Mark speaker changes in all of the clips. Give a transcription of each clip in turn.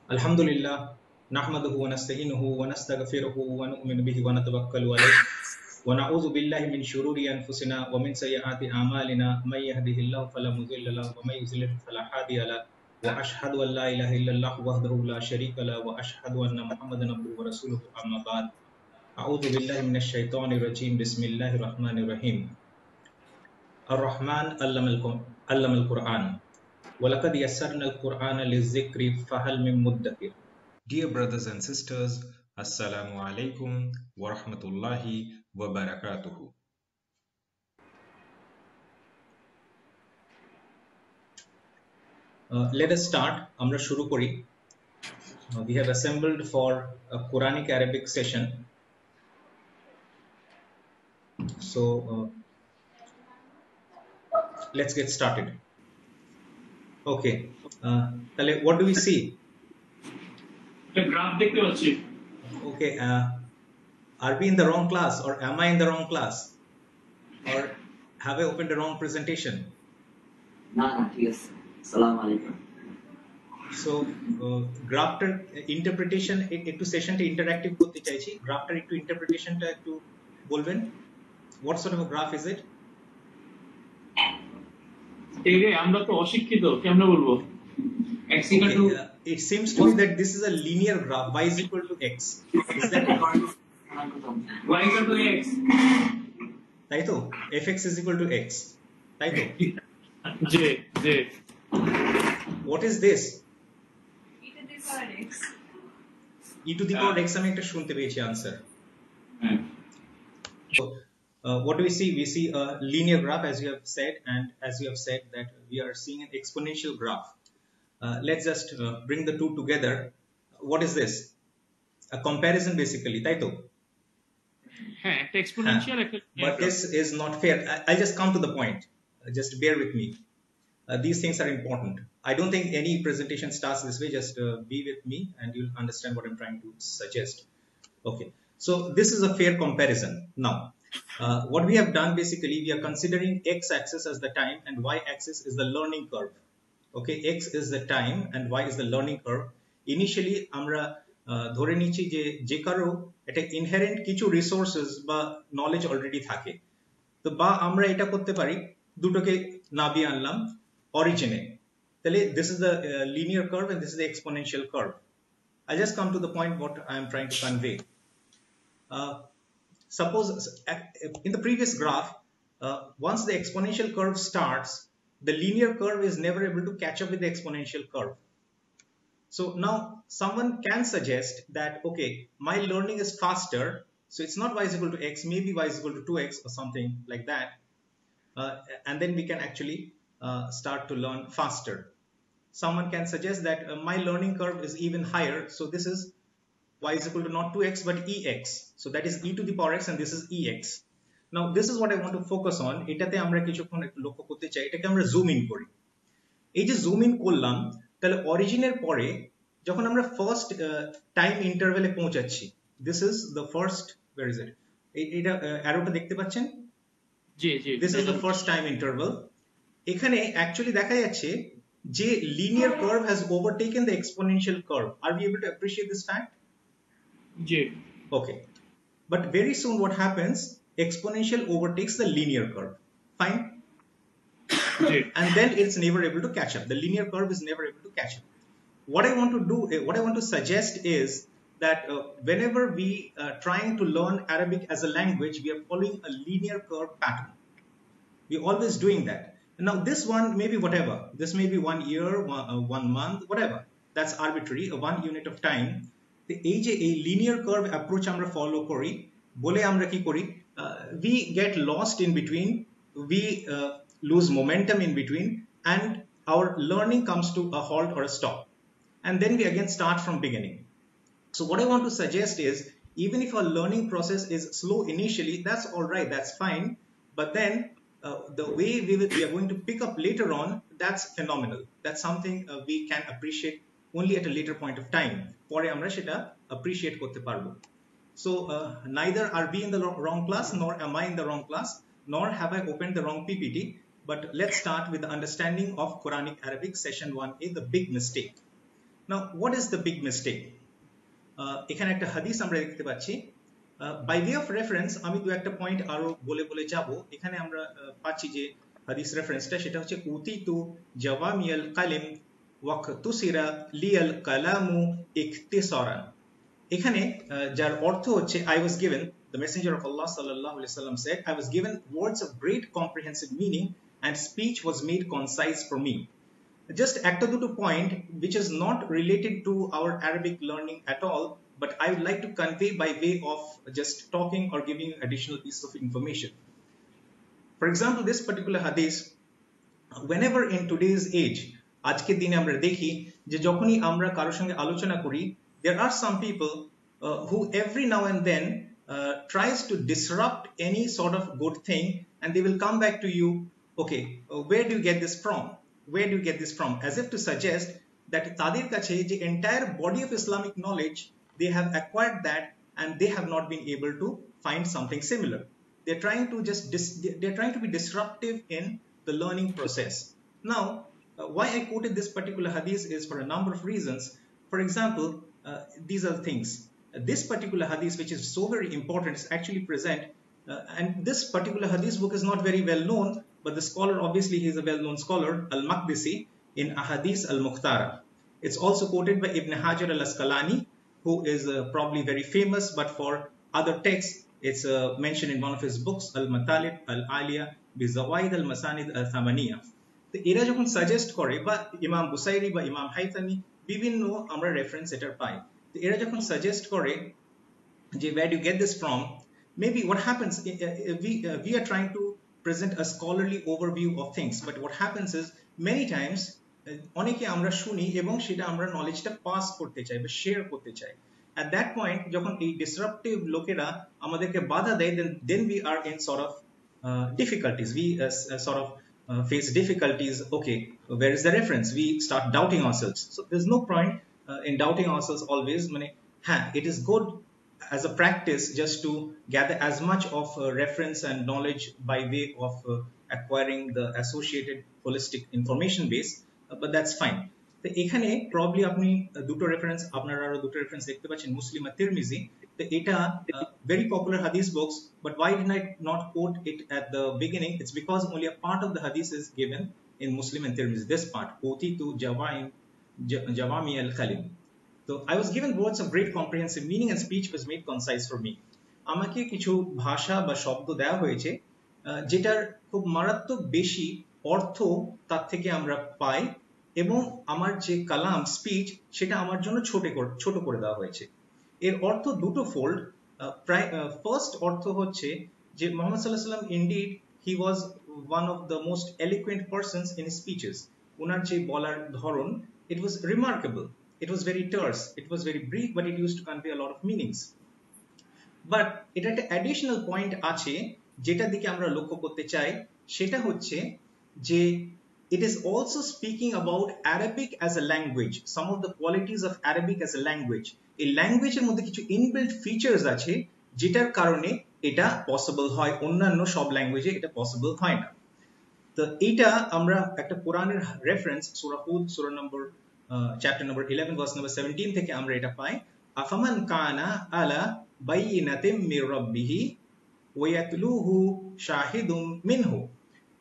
Speaker 1: Alhamdulillah, nahmaduhu wa nasta'inuhu wa nastaghfiruhu wa nu'minu bihi wa natawakkalu alayh wa na'udzu billahi min shururi anfusina wa min sayyiati a'malina may yahdihillahu fala mudilla lahu wa may yudlil fala hadiya lahu wa ashhadu an la ilaha illallah wahdahu la sharika lahu wa ashhadu anna muhammadan abduhu wa rasuluhu amma ba'd. A'udzu billahi minash shaitanir rajim. Bismillahir rahmanir rahim. Ar-Rahman allamal Qur'an wa laqad yassarna al-Qur'ana liz-zikri fahal min muddakir. Dear brothers and sisters, Assalamu alaikum wa rahmatullahi wa barakatuhu. Let us start. Amra shuru kori. We have assembled for a Quranic Arabic session. So let's get started. Okay. What do we see?
Speaker 2: Graph দেখতে পাচ্ছি।
Speaker 1: Okay. Are we in the wrong class, or am I in the wrong class, or have I opened the wrong presentation?
Speaker 3: না ঠিক আছে আসসালামু আলাইকুম
Speaker 1: So গ্রাফটার interpretation একটু সেশনটা interactive করতে চাইছি গ্রাফটার একটু ইন্টারপ্রিটেশনটা একটু বলবেন what sort of a graph is it?
Speaker 2: এই রে আমরা তো অশিক্ষিত কেমনে বলবো x equal to
Speaker 1: it seems to me that this is a linear graph. Y is equal to x. Is that
Speaker 2: y equal to x
Speaker 1: তাই তো fx is equal to x তাই তো
Speaker 2: j
Speaker 1: what is this?
Speaker 4: e to the power x
Speaker 1: e to the power x আমি একটা শুনতে পেয়েছি answer. So what do we see? We see a linear graph, as you have said, and as you have said that we are seeing an exponential graph. Let's just bring the two together. What is this? A comparison basically, তাই তো?
Speaker 2: হ্যাঁ একটা exponential একটা
Speaker 1: But this is not fair. I'll just come to the point. Just bear with me. These things are important. I don't think any presentation starts this way. Just be with me and you'll understand what I'm trying to suggest. Okay. So this is a fair comparison. Now, what we have done basically, we are considering x-axis as the time and y-axis is the learning curve. Okay, x is the time and y is the learning curve. Initially, আমরা ধরে নিচ্ছি যে কারো একটা inherent কিছু resources বা knowledge already থাকে। তো বা আমরা এটা করতে পারি দুটোকে নামিয়ে আনলাম origin-এ। তাহলে this is the linear curve and this is the exponential curve. I'll just come to the point what I am trying to convey. Suppose in the previous graph, once the exponential curve starts, the linear curve is never able to catch up with the exponential curve. So now someone can suggest that, okay, my learning is faster. So it's not y is equal to x, maybe y is equal to 2x or something like that. And then we can actually start to learn faster. Someone can suggest that my learning curve is even higher. So this is y is equal to not 2x but ex. So that is e to the power x and this is ex. Now this is what I want to focus on. এটাতে আমরা কিছুক্ষণ একটু লক্ষ্য করতে চাই, এটাকে আমরা zoom in করি। এই যে জুম ইন করলাম, তাহলে অরিজিনের পরে যখন আমরা ফার্স্ট টাইম ইন্টারভ্যালে পৌঁছাচ্ছি, this is the first, where is it, এটা অ্যারোটা দেখতে পাচ্ছেন?
Speaker 2: জি জি
Speaker 1: this is the first time interval. এখানে অ্যাকচুয়ালি দেখা যাচ্ছে যে linear curve has overtaken the exponential curve. আর we able to appreciate this fact?
Speaker 2: জি
Speaker 1: Okay, but very soon what happens? Exponential overtakes the linear curve. Fine. And then it's never able to catch up. The linear curve is never able to catch up. What I want to do, what I want to suggest is that whenever we are trying to learn Arabic as a language, we are following a linear curve pattern. We're always doing that. Now this one may be whatever. This may be 1 year, 1 month, whatever. That's arbitrary, a 1 unit of time. এই যে এই linear curve approach আমরা follow করি বলে আমরা কি করি, we get lost in between, we lose momentum in between, and our learning comes to a halt or a stop, and then we again start from beginning. So what I want to suggest is, even if our learning process is slow initially, that's all right, that's fine, but then the way we are going to pick up later on, that's phenomenal. That's something we can appreciate only at a later point of time. পরে আমরা সেটা appreciate করতে পারবো. So neither are we in the wrong class, nor am I in the wrong class, nor have I opened the wrong PPT. But let's start with the understanding of Quranic Arabic session 1A, the big mistake. Now, what is the big mistake? এখানে একটা হাদিস আমরা দেখতে পাচ্ছি। By way of reference আমি দু একটা point আরো বলে বলে যাব। এখানে আমরা পাচ্ছি যে হাদিস রেফারেন্সটা সেটা হচ্ছে উতিতু জাওয়ামিয়াল কালিম ওয়াকতুসিরা লিয়াল কালামু ইখতিসারান। এখানে যার অর্থ হচ্ছে I was given, the messenger of Allah sallallahu alaihi wasallam said, I was given words of great comprehensive meaning and speech was made concise for me. Just একটা দুটো point which is not related to our Arabic learning at all, but I would like to convey by way of just talking or giving additional piece of information. For example, this particular hadith, whenever in today's age, আজকের দিনে আমরা দেখি যে যখনই আমরা কারোর সঙ্গে আলোচনা করি, there are some people who every now and then tries to disrupt any sort of good thing, and they will come back to you, okay, where do you get this from? Where do you get this from? As if to suggest that tadir kache the entire body of Islamic knowledge, they have acquired that and they have not been able to find something similar. They're trying to they're trying to be disruptive in the learning process. Now, why I quoted this particular hadith is for a number of reasons. For example, these are the things. This particular hadith, which is so very important, is actually present. And this particular hadith book is not very well known, but the scholar, obviously he is a well-known scholar, Al-Maqdisi, in Ahadith al-Mukhtara. It's also quoted by Ibn Hajar al-Asqalani, who is probably very famous, but for other texts, it's mentioned in one of his books, Al-Matalib al-Aliya bi Zawaid al-Masanid al-Thamaniya. তো এরা যখন suggest করে, বা ইমাম বুসাইরি বা ইমাম হাইতামি, বিভিন্ন আমরা রেফারেন্স এটার পাই। তো এরা যখন সাজেস্ট করে যে where do you get this from, maybe what happens, we are trying to present a scholarly overview of things, but what happens is many times অনেকে আমরা শুনি এবং সেটা আমরা নলেজটা পাস করতে চাই বা শেয়ার করতে চাই। at that point যখন এই ডিসরাপটিভ লোকেরা আমাদেরকে বাধা দেয়, then we are in sort of difficulties, we sort of face difficulties. Okay, where is the reference? We start doubting ourselves. So there's no point in doubting ourselves always. It is good as a practice just to gather as much of reference and knowledge by way of acquiring the associated holistic information base, but that's fine. তো এখানে probably আপনি দুটো reference, আপনারা আরো দুটো reference দেখতে পাচ্ছেন, মুসলিম আর তিরমিজি। তো এটা very popular hadith books, but why did I not quote it at the beginning? It's because only a part of the hadith is given in Muslim and Tirmidhi. This part, utitu jawami al-kalim. So I was given words of great comprehensive meaning and speech was made concise for me. আমাকে কিছু ভাষা বা শব্দ দেওয়া হয়েছে যেটার খুব মারাত্মক বেশি অর্থ তার থেকে আমরা পাই, এবং আমার যে কালাম স্পিচ সেটা আমার জন্য ছোট করে দেওয়া হয়েছে। এর অর্থ দুটো ফোল্ড। ফার্স্ট অর্থ হচ্ছে যে মুহাম্মদ সাল্লাল্লাহু আলাইহি ওয়াসাল্লাম indeed he was one of the most eloquent persons in his speeches. ওনার যে বলার ধরন, it was remarkable, it was very terse, it was very brief, but it used to convey a lot of meanings. But এটা একটা additional point আছে যেটা দিকে আমরা লক্ষ্য করতে চাই, সেটা হচ্ছে যে it is also speaking about Arabic as a language, some of the qualities of Arabic as a language. এই ল্যাঙ্গুয়েজের মধ্যে কিছু ইনবিল্ট ফিচার্স আছে যেটার কারণে এটা পসিবল হয়, অন্যান্য সব ল্যাঙ্গুয়েজে এটা পসিবল হয় না। তো এইটা আমরা একটা কোরআনের রেফারেন্স, সূরা হুদ সূরা নম্বর চ্যাপ্টার নম্বর 11 ভার্স নম্বর 17 থেকে আমরা এটা পাই। আফামান কানা আলা বাইয়িনাতিম মির রাব্বিহি ওয়া ইয়াতলুহু শাহিদুম মিনহু,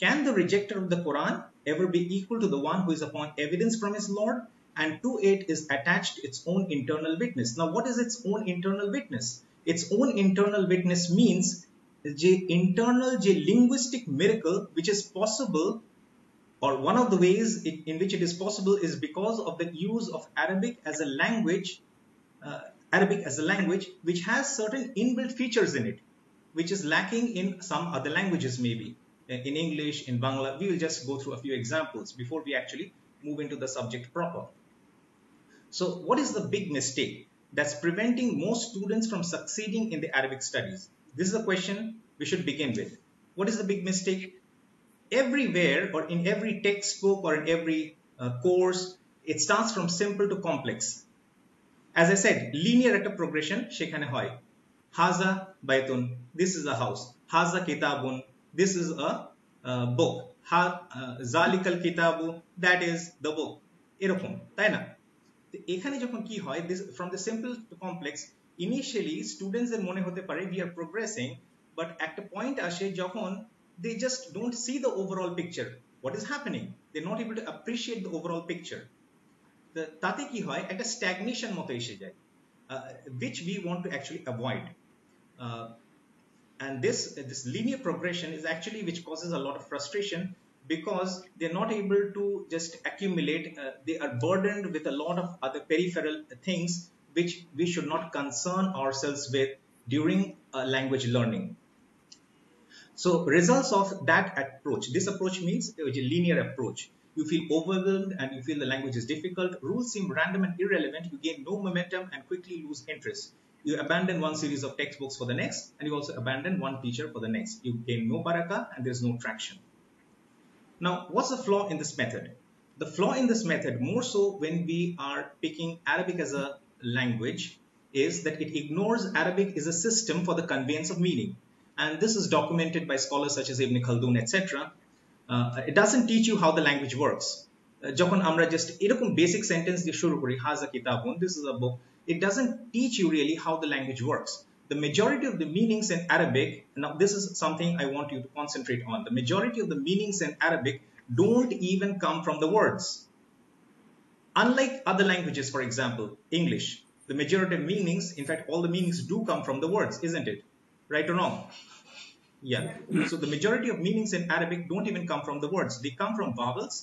Speaker 1: can the rejecter of the Quran ever be equal to the one who is upon evidence from his Lord, and to it is attached its own internal witness? Now, what is its own internal witness? Its own internal witness means the internal linguistic miracle which is possible, or one of the ways in which it is possible is because of the use of Arabic as a language, which has certain inbuilt features in it, which is lacking in some other languages maybe. In English, in Bangla, we will just go through a few examples before we actually move into the subject proper. So what is the big mistake that's preventing most students from succeeding in the Arabic studies? This is a question we should begin with. What is the big mistake? Everywhere, or in every textbook or in every course, it starts from simple to complex. As I said, linear at a progression shekhane hoy. Haza baytun, this is a house. Haza kitabun, this is a book. Zalikal kitabu, that is the book. এরকম, তাই না? এখানে যখন কি হয়, this from the simple to complex, initially students এর মনে হতে পারে we are progressing, but একটা point আসে যখন they just don't see the overall picture, what is happening, they're not able to appreciate the overall picture. তাতে কি হয়, একটা stagnation মতো এসে যায়, which we want to actually avoid. And this linear progression is actually which causes a lot of frustration, because they're not able to just accumulate, they are burdened with a lot of other peripheral things which we should not concern ourselves with during language learning. So results of that approach, this approach means a linear approach. You feel overwhelmed and you feel the language is difficult, rules seem random and irrelevant, you gain no momentum and quickly lose interest. You abandon one series of textbooks for the next, and you also abandon one teacher for the next. You gain no barakah and there's no traction. Now, what's the flaw in this method? The flaw in this method, more so when we are picking Arabic as a language, is that it ignores Arabic is a system for the conveyance of meaning. And this is documented by scholars such as Ibn Khaldun, etc. It doesn't teach you how the language works. যখন আমরা just এরকম basic sentence দিয়ে শুরু করি, হাজা কিতাবুন, this is a book, it doesn't teach you really how the language works. The majority of the meanings in Arabic, now this is something I want you to concentrate on, the majority of the meanings in Arabic don't even come from the words. Unlike other languages, for example, English, the majority of meanings, in fact all the meanings do come from the words, isn't it? Right or wrong? Yeah. So the majority of meanings in Arabic don't even come from the words, they come from vowels,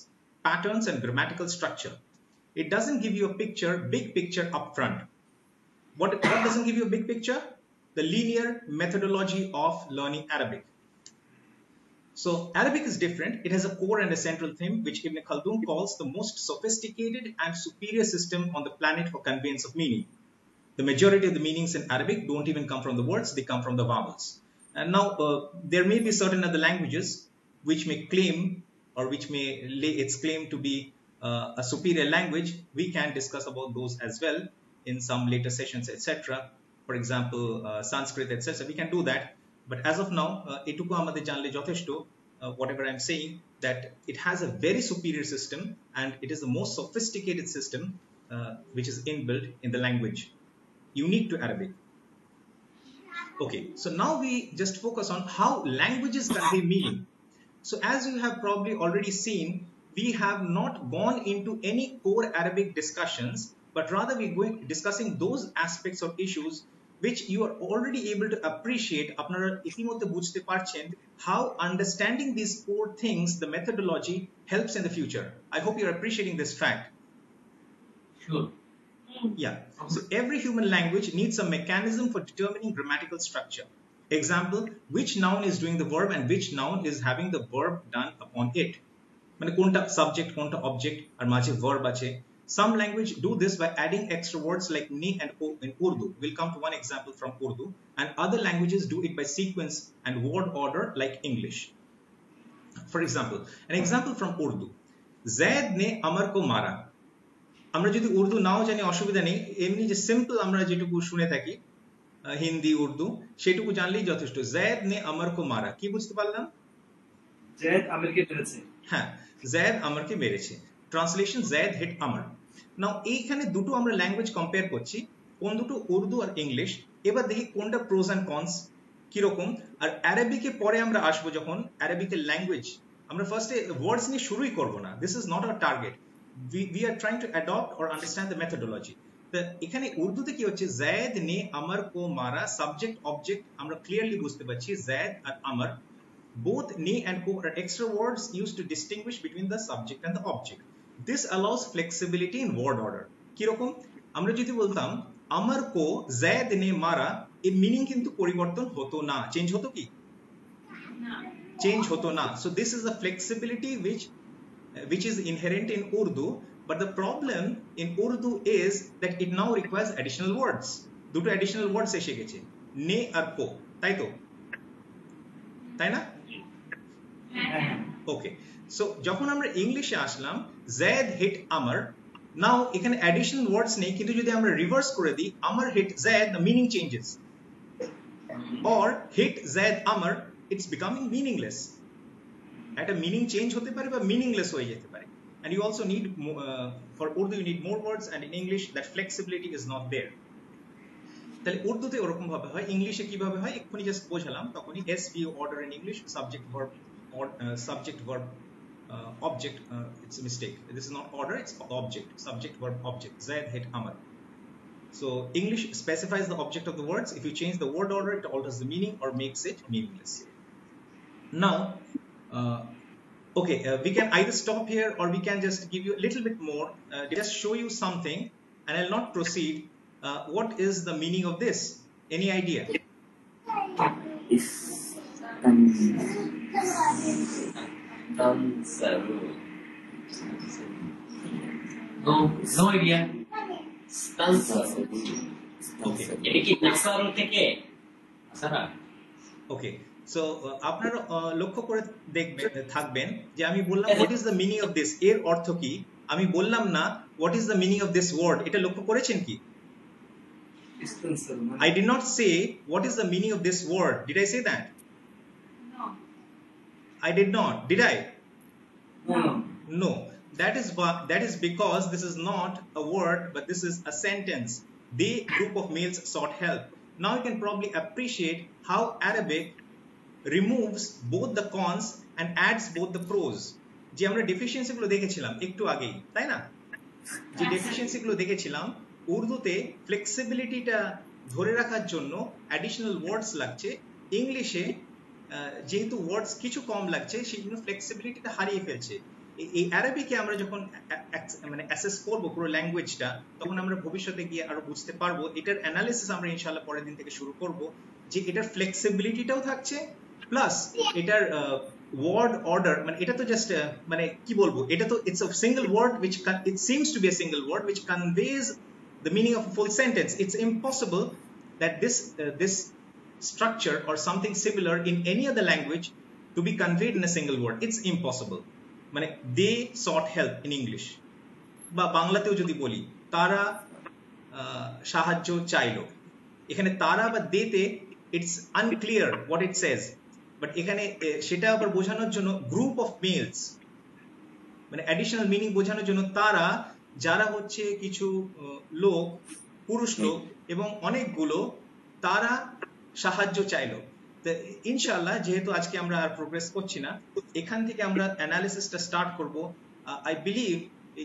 Speaker 1: patterns and grammatical structure. It doesn't give you a picture, big picture up front. What doesn't give you a big picture? The linear methodology of learning Arabic. So Arabic is different. It has a core and a central theme, which Ibn Khaldun calls the most sophisticated and superior system on the planet for conveyance of meaning. The majority of the meanings in Arabic don't even come from the words, they come from the vowels. And now there may be certain other languages which may claim, or which may lay its claim to be a superior language. We can discuss about those as well in some later sessions, etc. For example, Sanskrit, etc. We can do that. But as of now, etuku amader janle jotheshto, whatever I'm saying, that it has a very superior system and it is the most sophisticated system which is inbuilt in the language, unique to Arabic. Okay, so now we just focus on how languages convey meaning. So as you have probably already seen, we have not gone into any core Arabic discussions, but rather we're going discussing those aspects of issues which you are already able to appreciate. আপনারা ইতিমধ্যে বুঝতে পারছেন how understanding these core things, the methodology, helps in the future. I hope you're appreciating this fact.
Speaker 2: Sure.
Speaker 1: Yeah. So every human language needs a mechanism for determining grammatical structure. Example, which noun is doing the verb and which noun is having the verb done upon it. মানে কোনটা subject, কোনটা object, আর মাঝে verb আছে. Some language do this by adding extra words like ni and o in Urdu. We'll come to one example from Urdu. And other languages do it by sequence and word order like English. For example, an example from Urdu. Zaid ne Amar ko mara. আমরা যদি উর্দু নাও জানি অসুবিধা নেই, এমনি যে simple আমরা যেটুকু শুনে থাকি হিন্দি উর্দু সেটুকু জানলেই যথেষ্ট। জায়েদ নে আমর কো মারা, কি বুঝতে পারলাম?
Speaker 5: জায়েদ আমরকে মেরেছে।
Speaker 1: হ্যাঁ, জায়েদ আমরকে মেরেছে। ট্রান্সলেশন, জায়েদ হিট আমর। নাও এইখানে দুটো আমরা ল্যাঙ্গুয়েজ কম্পেয়ার করছি, কোন দুটো? উর্দু আর ইংলিশ। এবার দেখি কোনটা প্রোস এন্ড কনস কিরকম। আর অ্যারাবিকে পরে আমরা আসবো, যখন অ্যারাবিকের ল্যাঙ্গুয়েজ আমরা ফার্স্টে ওয়ার্ডস নিয়ে শুরুই করবো না, this is not our target. We are trying to adopt or understand the methodology. এখানে উর্দুতে কি হচ্ছে, জায়েদ নে আমর কো মারা, সাবজেক্ট অবজেক্ট আমরা ক্লিয়ারলি বুঝতে পারছি, জায়েদ আর আমর, both ne and ko are extra words used to distinguish between the subject and the object. This allows flexibility in word order. কিরকম? আমরা যদি বলতাম আমর কো জায়েদ নে মারা, এর মিনিং কিন্তু পরিবর্তন হতো না, চেঞ্জ হতো কি?
Speaker 4: না,
Speaker 1: চেঞ্জ হতো না। So this is a flexibility which is inherent in Urdu, but the problem in Urdu is that it now requires additional words. দুটো additional words এসে গেছে, নে আর কো, তাই তো? তাই না? ওকে, সো যখন আমরা ইংলিশে আসলাম, জায়েদ হিট আমর, নাও এখানে অ্যাডিশনাল ওয়ার্ডস নেই, কিন্তু যদি আমরা রিভার্স করে দিই, Amr hit Zaid, the meaning changes, or hit Zaid Amr, it's becoming meaningless. একটা মিনিং চেঞ্জ হতে পারে বা মিনিংলেস হয়ে যেতে পারে। and you also need for Urdu you need more words, and in English that flexibility is not there. তাহলে উর্দুতে ওরকম ভাবে হয়, ইংলিশে কিভাবে হয় এক্ষুনি জাস্ট বোঝালাম, তখনই SVO order in English, subject verb or subject verb object, it's a mistake, this is not order, it's object, subject verb object, Zaid hit Amar. So English specifies the object of the words. If you change the word order, it alters the meaning or makes it meaningless. Now okay, we can either stop here or we can just give you a little bit more, just show you something, and I'll not proceed. What is the meaning of this? Any idea?
Speaker 2: No idea.
Speaker 1: Okay. Okay. So আপনারা লক্ষ্য করে দেখবেন থাকবেন যে আমি বললাম what is the meaning of this, এর অর্থ কি, আমি বললাম না what is the meaning of this word, এটা লক্ষ্য করেছেন কি? I did not say what is the meaning of this word. Did I say that?
Speaker 4: No.
Speaker 1: I did not. Did I?
Speaker 5: No.
Speaker 1: No. That is because this is not a word, but this is a sentence. They group of males sought help. Now you can probably appreciate how Arabic removes both the cons and adds both the pros. যে আমরা deficiency গুলো দেখেছিলাম একটু আগেই, তাই না? যে deficiency গুলো দেখেছিলাম, উর্দুতে ফ্লেক্সিবিলিটিটা ধরে রাখার জন্য অ্যাডিশনাল ওয়ার্ডস লাগছে, ইংলিশে যেহেতু ওয়ার্ডস কিছু কম লাগছে সেই জন্য ফ্লেক্সিবিলিটিটা হারিয়ে ফেলছে। এই অ্যারাবিকে আমরা যখন মানে অ্যাসেস করবো পুরো ল্যাঙ্গুয়েজটা, তখন আমরা ভবিষ্যতে গিয়ে আরো বুঝতে পারবো, এটার অ্যানালিসিস আমরা ইনশাআল্লাহ পরের দিন থেকে শুরু করব, যে এটার ফ্লেক্সিবিলিটিটাও থাকছে প্লাস এটার ওয়ার্ড অর্ডার, মানে এটা তো জাস্ট মানে কি বলবো, এটা তো it's a single word which it seems to be a single word which conveys the meaning of a full sentence. It's impossible that this structure or something similar in any other language to be conveyed in a single word. It's impossible. মানে they sought help in English, বা বাংলাতেও যদি বলি তারা সাহায্য চাইলো, এখানে তারা বা দেতে it's unclear what it says, but এখানে সেটা আবার বোঝানোর জন্য গ্রুপ অফ মেলস, মানে অ্যাডিশনাল মিনিং বোঝানোর জন্য তারা যারা হচ্ছে কিছু লোক, পুরুষ লোক এবং অনেকগুলো, তারা সাহায্য চাইলো। ইনশাআল্লাহ যেহেতু আজকে আমরা আর প্রোগ্রেস করছি না, এখান থেকে আমরা অ্যানালিসিসটা স্টার্ট করব। I believe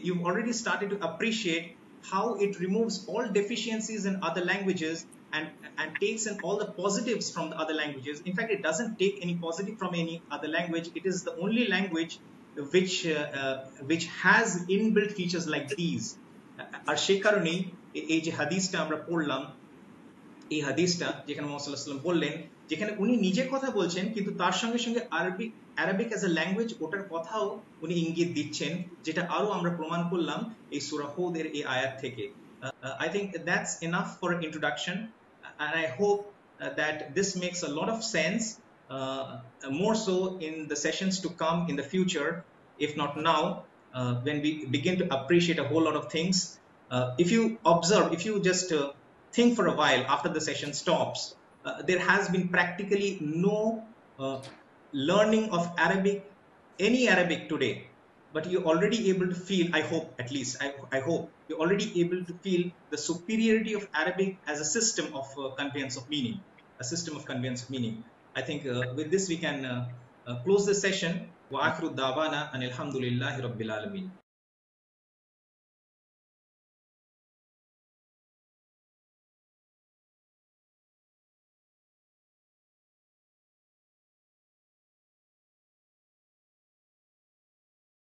Speaker 1: you've already started to appreciate how it removes all deficiencies in other languages and takes in all the positives from the other languages. In fact, it doesn't take any positive from any other language. It is the only language which has inbuilt features like these. আর সেই কারণেই এই যে হাদিসটা আমরা পড়লাম, এই হাদিসটা যেখানে মুহাম্মদ সাল্লাল্লাহু আলাইহি ওয়াসাল্লাম বললেন, যেখানে উনি নিজে কথা বলছেন কিন্তু তার সঙ্গে সঙ্গে আরবিক অ্যাজ এ ল্যাঙ্গুয়েজ ওটার কথাও উনি ইঙ্গিত দিচ্ছেন, যেটা আরো আমরা প্রমাণ করলাম এই সূরা হুদের এই আয়াত থেকে। I think that's enough for an introduction, and I hope that this makes a lot of sense, more so in the sessions to come in the future, if not now, when we begin to appreciate a whole lot of things. If you observe, if you just think for a while after the session stops, there has been practically no learning of Arabic, any Arabic today, but you're already able to feel, I hope at least, I hope you're already able to feel the superiority of Arabic as a system of conveyance of meaning, a system of conveyance of meaning. I think with this we can close the session. Wa akhiru da'wana anil hamdulillahi rabbil alamin.